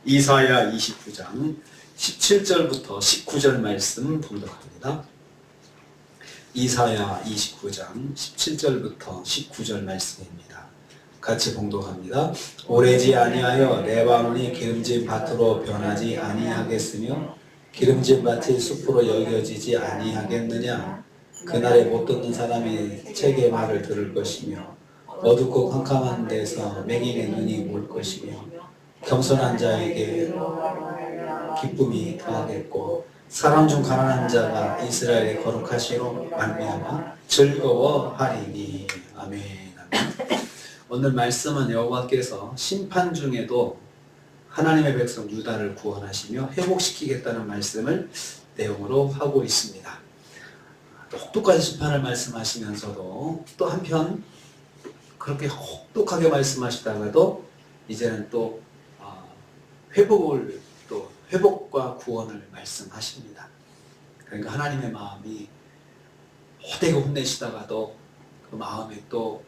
이사야 29장 17절부터 19절 말씀 봉독합니다. 이사야 29장 17절부터 19절 말씀입니다. 같이 봉독합니다. 오래지 아니하여 레바논이 기름진 밭으로 변하지 아니하겠으며 기름진 밭이 숲으로 여겨지지 아니하겠느냐. 그날에 못 듣는 사람이 책의 말을 들을 것이며 어둡고 캄캄한 데서 맹인의 눈이 볼 것이며 겸손한 자에게 기쁨이 더하겠고 사람 중 가난한 자가 이스라엘의 거룩하시로 말미암아 즐거워하리니. 아멘. 아멘. 오늘 말씀은 여호와께서 심판 중에도 하나님의 백성 유다를 구원하시며 회복시키겠다는 말씀을 내용으로 하고 있습니다. 혹독한 심판을 말씀하시면서도 또 한편 그렇게 혹독하게 말씀하시다가도 이제는 또 회복과 구원을 말씀하십니다. 그러니까 하나님의 마음이 호되게 혼내시다가도 그 마음이 또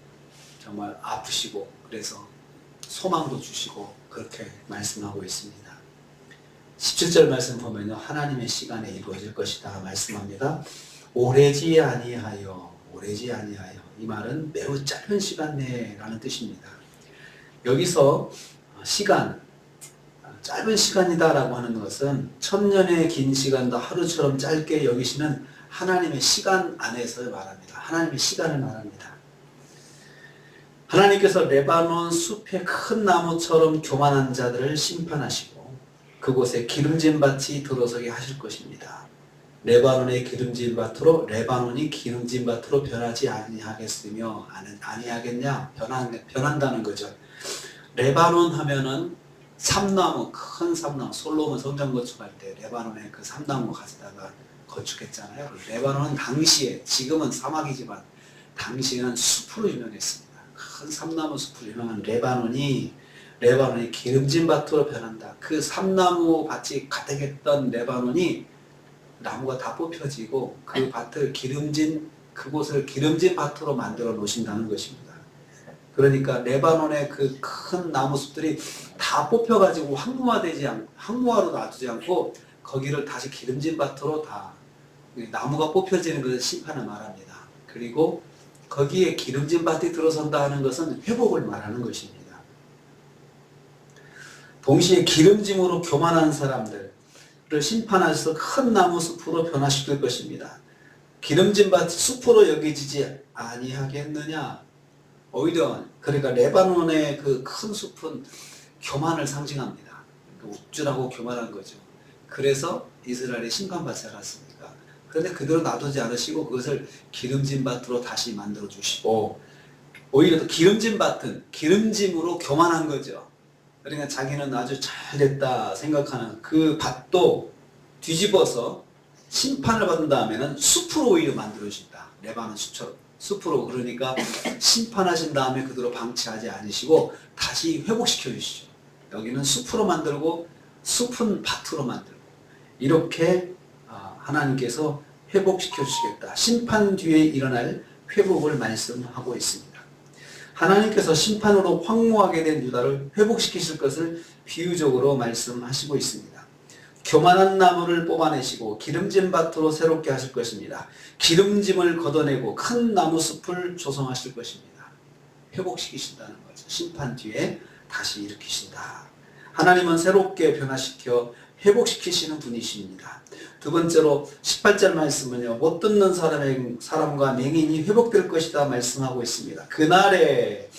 정말 아프시고 그래서 소망도 주시고 그렇게 말씀하고 있습니다. 17절 말씀 보면요, 하나님의 시간에 이루어질 것이다 말씀합니다. 오래지 아니하여 이 말은 매우 짧은 시간 내라는 뜻입니다. 여기서 시간, 짧은 시간이다라고 하는 것은 천년의 긴 시간도 하루처럼 짧게 여기시는 하나님의 시간 안에서 말합니다. 하나님의 시간을 말합니다. 하나님께서 레바논 숲의 큰 나무처럼 교만한 자들을 심판하시고 그곳에 기름진 밭이 들어서게 하실 것입니다. 레바논이 기름진 밭으로 변하지 아니하겠으며 아니하겠냐? 변한다는 거죠. 레바논 하면은 삼나무, 큰 삼나무, 솔로몬 성전 건축할 때 레바논에 그 삼나무 가져다가 건축했잖아요. 레바논은 당시에, 지금은 사막이지만 당시에는 숲으로 유명했습니다. 큰 삼나무 숲으로 유명한 레바논이 기름진 밭으로 변한다. 그 삼나무 밭이 가득했던 레바논이 나무가 다 뽑혀지고 그 밭을 그곳을 기름진 밭으로 만들어 놓으신다는 것입니다. 그러니까 레바논의 그 큰 나무숲들이 다 뽑혀가지고 황무화로 놔두지 않고 거기를 다시 기름진 밭으로 다 나무가 뽑혀지는 것을 심판을 말합니다. 그리고 거기에 기름진 밭이 들어선다 하는 것은 회복을 말하는 것입니다. 동시에 기름짐으로 교만한 사람들을 심판하셔서 큰 나무숲으로 변화시킬 것입니다. 기름진 밭이 숲으로 여겨지지 아니하겠느냐. 오히려 그러니까 레바논의 그 큰 숲은 교만을 상징합니다. 우쭐하고 교만한 거죠. 그래서 이스라엘이 심판받지 않았습니까? 그런데 그대로 놔두지 않으시고 그것을 기름진 밭으로 다시 만들어 주시고 오히려 기름진 밭은 기름짐으로 교만한 거죠. 그러니까 자기는 아주 잘됐다 생각하는 그 밭도 뒤집어서 심판을 받은 다음에는 숲으로 오히려 만들어 주신다. 레바논 숲처럼. 숲으로. 그러니까 심판하신 다음에 그대로 방치하지 않으시고 다시 회복시켜 주시죠. 여기는 숲으로 만들고 숲은 밭으로 만들고 이렇게 하나님께서 회복시켜 주시겠다. 심판 뒤에 일어날 회복을 말씀하고 있습니다. 하나님께서 심판으로 황무하게 된 유다를 회복시키실 것을 비유적으로 말씀하시고 있습니다. 교만한 나무를 뽑아내시고 기름진 밭으로 새롭게 하실 것입니다. 기름짐을 걷어내고 큰 나무숲을 조성하실 것입니다. 회복시키신다는 거죠. 심판 뒤에 다시 일으키신다. 하나님은 새롭게 변화시켜 회복시키시는 분이십니다. 두 번째로 18절 말씀은요, 못 듣는 사람과 맹인이 회복될 것이다 말씀하고 있습니다. 그날에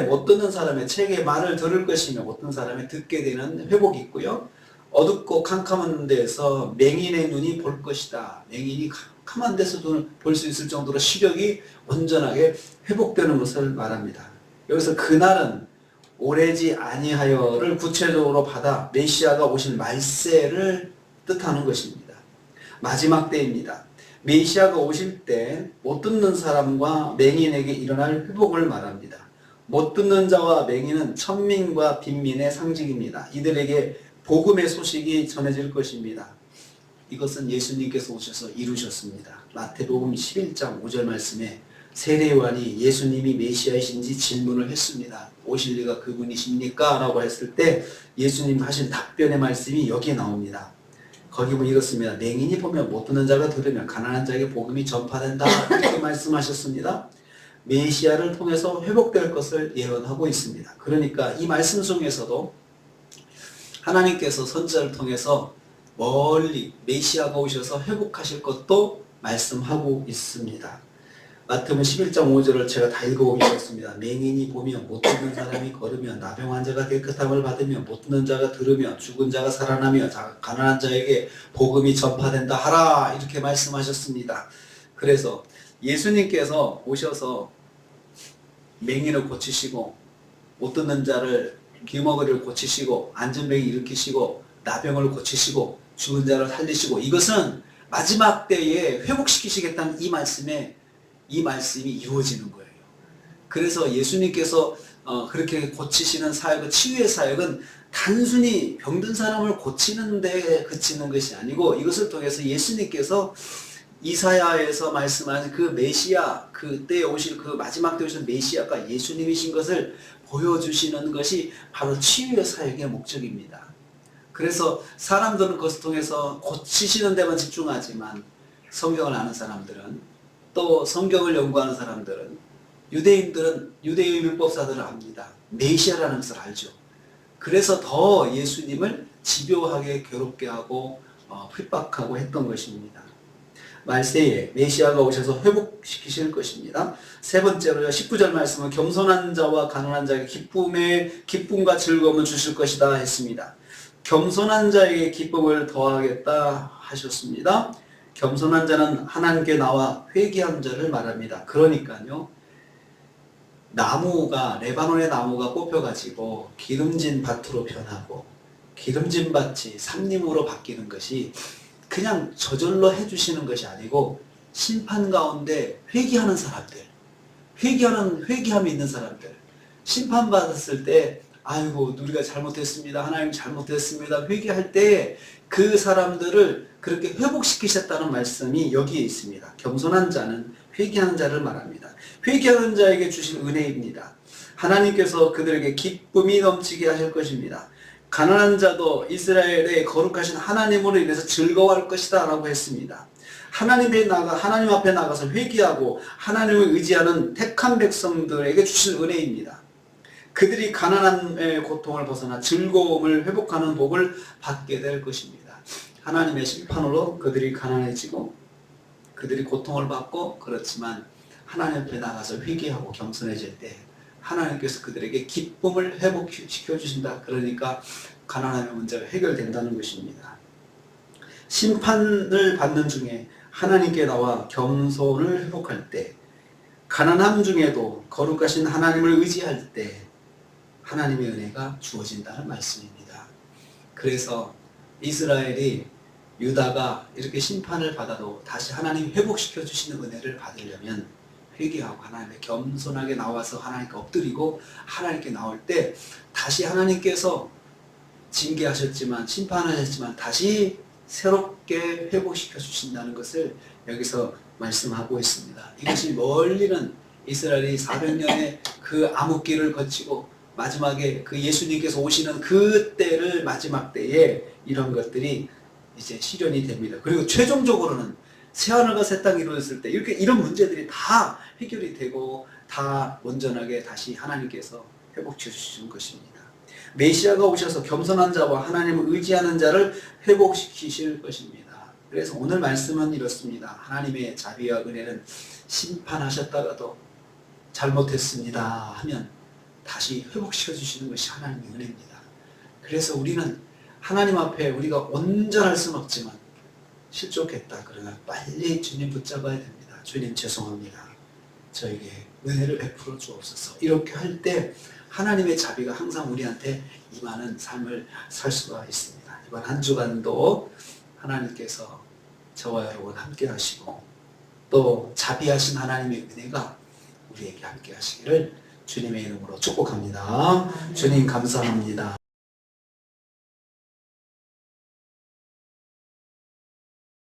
못 듣는 사람의 책의 말을 들을 것이며 못 듣는 사람이 듣게 되는 회복이 있고요. 어둡고 캄캄한 데서 맹인의 눈이 볼 것이다. 맹인이 캄캄한 데서도 볼 수 있을 정도로 시력이 온전하게 회복되는 것을 말합니다. 여기서 그날은 오래지 아니하여를 구체적으로 받아 메시아가 오실 말세를 뜻하는 것입니다. 마지막 때입니다. 메시아가 오실 때 못 듣는 사람과 맹인에게 일어날 회복을 말합니다. 못 듣는 자와 맹인은 천민과 빈민의 상징입니다. 이들에게 복음의 소식이 전해질 것입니다. 이것은 예수님께서 오셔서 이루셨습니다. 마태복음 11장 5절 말씀에 세례요한이 예수님이 메시아이신지 질문을 했습니다. 오실 리가 그분이십니까? 라고 했을 때 예수님 하신 답변의 말씀이 여기에 나옵니다. 거기 보면 이렇습니다. 맹인이 보면 못 듣는 자가 들으면 가난한 자에게 복음이 전파된다. 이렇게 말씀하셨습니다. 메시아를 통해서 회복될 것을 예언하고 있습니다. 그러니까 이 말씀 중에서도 하나님께서 선지자를 통해서 멀리 메시아가 오셔서 회복하실 것도 말씀하고 있습니다. 마태복음 11장 5절을 제가 다 읽어보겠습니다. 맹인이 보며 못 듣는 사람이 걸으며 나병 환자가 깨끗함을 받으며 못 듣는 자가 들으며 죽은 자가 살아나며 가난한 자에게 복음이 전파된다 하라 이렇게 말씀하셨습니다. 그래서 예수님께서 오셔서 맹인을 고치시고 못 듣는 자를 귀머거리를 고치시고 안전병이 일으키시고 나병을 고치시고 죽은 자를 살리시고 이것은 마지막 때에 회복시키시겠다는 이 말씀이 이루어지는 거예요. 그래서 예수님께서 그렇게 고치시는 사역은 치유의 사역은 단순히 병든 사람을 고치는 데 그치는 것이 아니고 이것을 통해서 예수님께서 이사야에서 말씀하신 그 메시아 그때 오실 그 마지막 때 오실 메시아가 예수님이신 것을 보여주시는 것이 바로 치유의 사역의 목적입니다. 그래서 사람들은 그것을 통해서 고치시는 데만 집중하지만 성경을 아는 사람들은 또 성경을 연구하는 사람들은 유대인들은 유대인 율법사들을 압니다. 메시아라는 것을 알죠. 그래서 더 예수님을 집요하게 괴롭게 하고 핍박하고 했던 것입니다. 말세에 메시아가 오셔서 회복시키실 것입니다. 세 번째로요. 19절 말씀은 겸손한 자와 가난한 자에게 기쁨과 즐거움을 주실 것이다 했습니다. 겸손한 자에게 기쁨을 더하겠다 하셨습니다. 겸손한 자는 하나님께 나와 회개한 자를 말합니다. 그러니까요. 레바논의 나무가 뽑혀가지고 기름진 밭으로 변하고 기름진 밭이 삼림으로 바뀌는 것이 그냥 저절로 해주시는 것이 아니고 심판 가운데 회개하는 사람들, 회개함이 있는 사람들, 심판받았을 때 아이고 우리가 잘못했습니다. 하나님 잘못했습니다. 회개할 때 그 사람들을 그렇게 회복시키셨다는 말씀이 여기에 있습니다. 겸손한 자는 회개하는 자를 말합니다. 회개하는 자에게 주신 은혜입니다. 하나님께서 그들에게 기쁨이 넘치게 하실 것입니다. 가난한 자도 이스라엘의 거룩하신 하나님으로 인해서 즐거워할 것이다 라고 했습니다. 하나님 앞에 나가서 회개하고 하나님을 의지하는 택한 백성들에게 주신 은혜입니다. 그들이 가난함의 고통을 벗어나 즐거움을 회복하는 복을 받게 될 것입니다. 하나님의 심판으로 그들이 가난해지고 그들이 고통을 받고 그렇지만 하나님 앞에 나가서 회개하고 겸손해질 때 하나님께서 그들에게 기쁨을 회복시켜 주신다. 그러니까 가난함의 문제가 해결된다는 것입니다. 심판을 받는 중에 하나님께 나와 겸손을 회복할 때 가난함 중에도 거룩하신 하나님을 의지할 때 하나님의 은혜가 주어진다는 말씀입니다. 그래서 이스라엘이 유다가 이렇게 심판을 받아도 다시 하나님 회복시켜 주시는 은혜를 받으려면 회개하고 하나님께 겸손하게 나와서 하나님께 엎드리고 하나님께 나올 때 다시 하나님께서 징계하셨지만 심판하셨지만 다시 새롭게 회복시켜 주신다는 것을 여기서 말씀하고 있습니다. 이것이 멀리는 이스라엘이 400년의 그 암흑기를 거치고 마지막에 그 예수님께서 오시는 그 때를 마지막 때에 이런 것들이 이제 실현이 됩니다. 그리고 최종적으로는 새하늘과 새 땅이 이루어졌을 때 이런 문제들이 다 해결이 되고 다 온전하게 다시 하나님께서 회복시켜 주시는 것입니다. 메시아가 오셔서 겸손한 자와 하나님을 의지하는 자를 회복시키실 것입니다. 그래서 오늘 말씀은 이렇습니다. 하나님의 자비와 은혜는 심판하셨다가도 잘못했습니다 하면 다시 회복시켜 주시는 것이 하나님의 은혜입니다. 그래서 우리는 하나님 앞에 우리가 온전할 수는 없지만 실족했다 그러나 빨리 주님 붙잡아야 됩니다. 주님 죄송합니다. 저에게 은혜를 베풀어 주옵소서. 이렇게 할 때 하나님의 자비가 항상 우리한테 임하는 삶을 살 수가 있습니다. 이번 한 주간도 하나님께서 저와 여러분 함께 하시고 또 자비하신 하나님의 은혜가 우리에게 함께 하시기를 주님의 이름으로 축복합니다. 주님 감사합니다.